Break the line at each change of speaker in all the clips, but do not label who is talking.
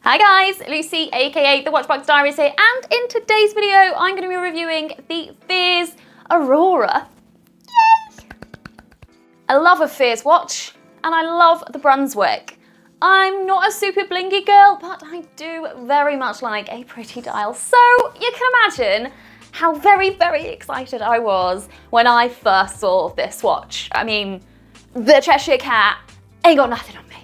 Hi guys, Lucy aka The Watchbox Diaries here, and in today's video I'm going to be reviewing the Fears Aurora. Yay! I love a Fears watch and I love the Brunswick. I'm not a super blingy girl, but I do very much like a pretty dial, so you can imagine how very excited I was when I first saw this watch. I mean, the Cheshire Cat ain't got nothing on me.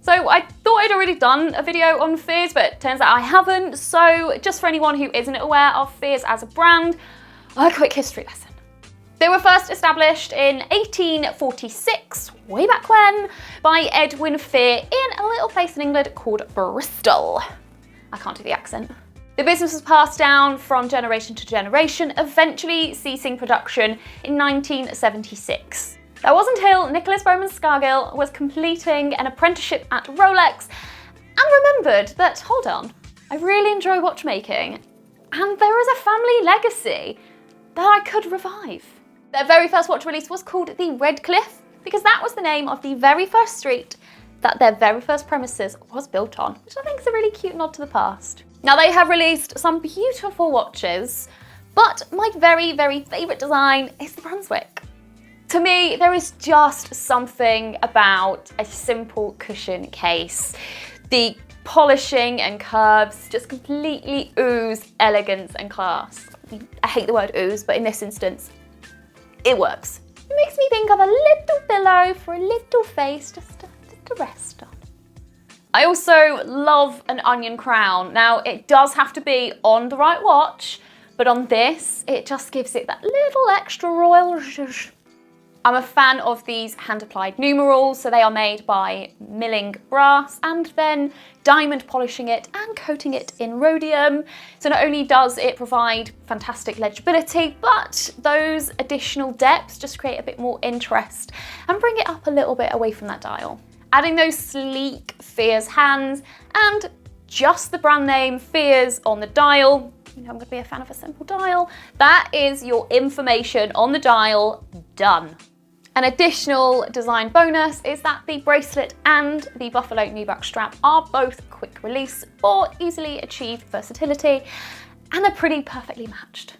So I thought I'd already done a video on Fears, but it turns out I haven't. So just for anyone who isn't aware of Fears as a brand, a quick history lesson. They were first established in 1846, way back when, by Edwin Fear in a little place in England called Bristol. I can't do the accent. The business was passed down from generation to generation, eventually ceasing production in 1976. That was until Nicholas Bowman Scargill was completing an apprenticeship at Rolex and remembered that, hold on, I really enjoy watchmaking and there is a family legacy that I could revive. Their very first watch release was called the Redcliffe because that was the name of the very first street that their very first premises was built on, which I think is a really cute nod to the past. Now they have released some beautiful watches, but my very favourite design is the Brunswick. To me, there is just something about a simple cushion case. The polishing and curves just completely ooze elegance and class. I mean, I hate the word ooze, but in this instance, it works. It makes me think of a little pillow for a little face just to rest on. I also love an onion crown. Now, it does have to be on the right watch, but on this, it just gives it that little extra royal zhuzh. I'm a fan of these hand-applied numerals, so they are made by milling brass and then diamond polishing it and coating it in rhodium. So not only does it provide fantastic legibility, but those additional depths just create a bit more interest and bring it up a little bit away from that dial. Adding those sleek Fears hands and just the brand name Fears on the dial, you know I'm going to be a fan of a simple dial, that is your information on the dial done. An additional design bonus is that the bracelet and the buffalo nubuck strap are both quick release for easily achieved versatility, and they're pretty perfectly matched.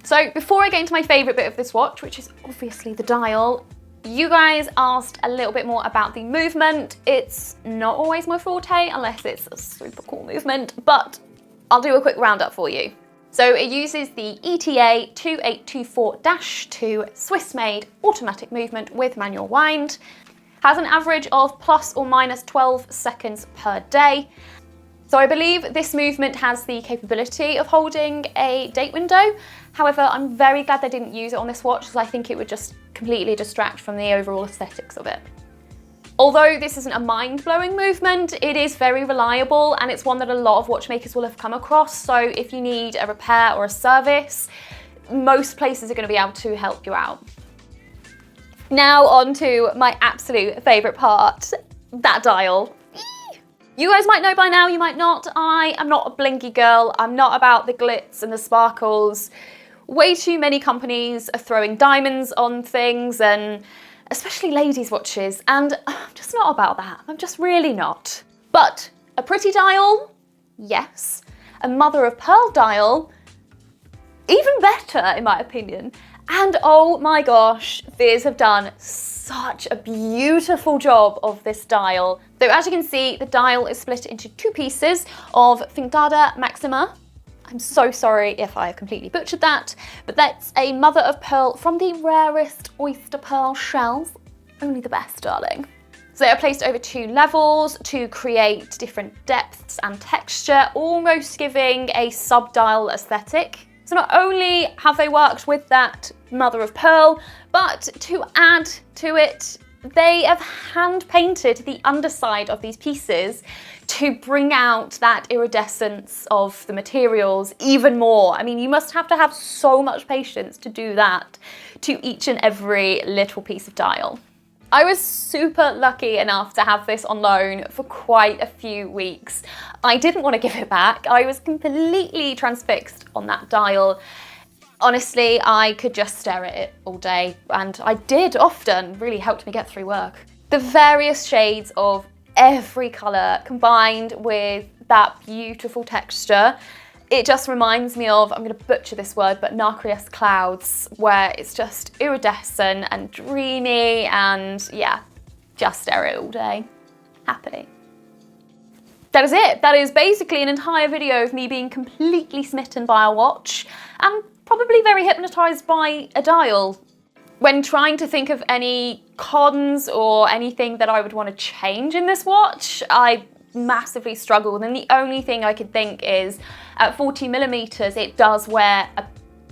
So before I get into my favourite bit of this watch, which is obviously the dial, you guys asked a little bit more about the movement. It's not always my forte unless it's a super cool movement, but I'll do a quick roundup for you. So it uses the ETA 2824-2 Swiss-made automatic movement with manual wind, has an average of plus or minus 12 seconds per day. So I believe this movement has the capability of holding a date window. However, I'm very glad they didn't use it on this watch because I think it would just completely distract from the overall aesthetics of it. Although this isn't a mind-blowing movement, it is very reliable and it's one that a lot of watchmakers will have come across. So if you need a repair or a service, most places are going to be able to help you out. Now on to my absolute favourite part, that dial. You guys might know by now, you might not. I am not a blinky girl. I'm not about the glitz and the sparkles. Way too many companies are throwing diamonds on things, and especially ladies' watches, and I'm just not about that. I'm just really not. But a pretty dial, yes. A mother of pearl dial, even better in my opinion. And oh my gosh, Fears have done such a beautiful job of this dial. So as you can see, the dial is split into two pieces of Finctada Maxima. I'm so sorry if I have completely butchered that, but that's a mother of pearl from the rarest oyster pearl shells. Only the best, darling. So they are placed over two levels to create different depths and texture, almost giving a sub-dial aesthetic. So not only have they worked with that mother of pearl, but to add to it, they have hand painted the underside of these pieces to bring out that iridescence of the materials even more. I mean, you must have to have so much patience to do that to each and every little piece of dial. I was super lucky enough to have this on loan for quite a few weeks. I didn't want to give it back. I was completely transfixed on that dial. Honestly, I could just stare at it all day, and I did often. Really helped me get through work. The various shades of every colour combined with that beautiful texture. It just reminds me of, I'm going to butcher this word, but nacreous clouds, where it's just iridescent and dreamy and yeah, just stare at it all day. Happy. That is it. That is basically an entire video of me being completely smitten by a watch and probably very hypnotised by a dial. When trying to think of any cons or anything that I would want to change in this watch, I massively struggled, and the only thing I could think is at 40mm it does wear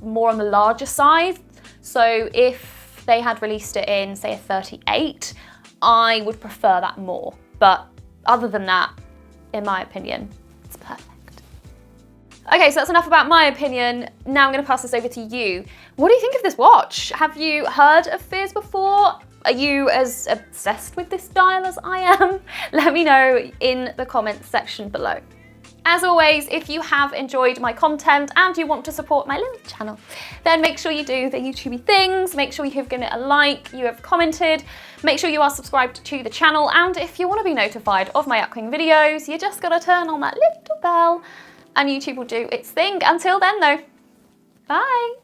more on the larger side, so if they had released it in say a 38 I would prefer that more, but other than that, in my opinion, it's perfect. Okay, so that's enough about my opinion. Now I'm going to pass this over to you. What do you think of this watch? Have you heard of Fears before? Are you as obsessed with this dial as I am? Let me know in the comments section below. As always, if you have enjoyed my content and you want to support my little channel, then make sure you do the YouTubey things. Make sure you have given it a like, you have commented, make sure you are subscribed to the channel, and if you want to be notified of my upcoming videos, you just gotta turn on that little bell and YouTube will do its thing. Until then though, bye!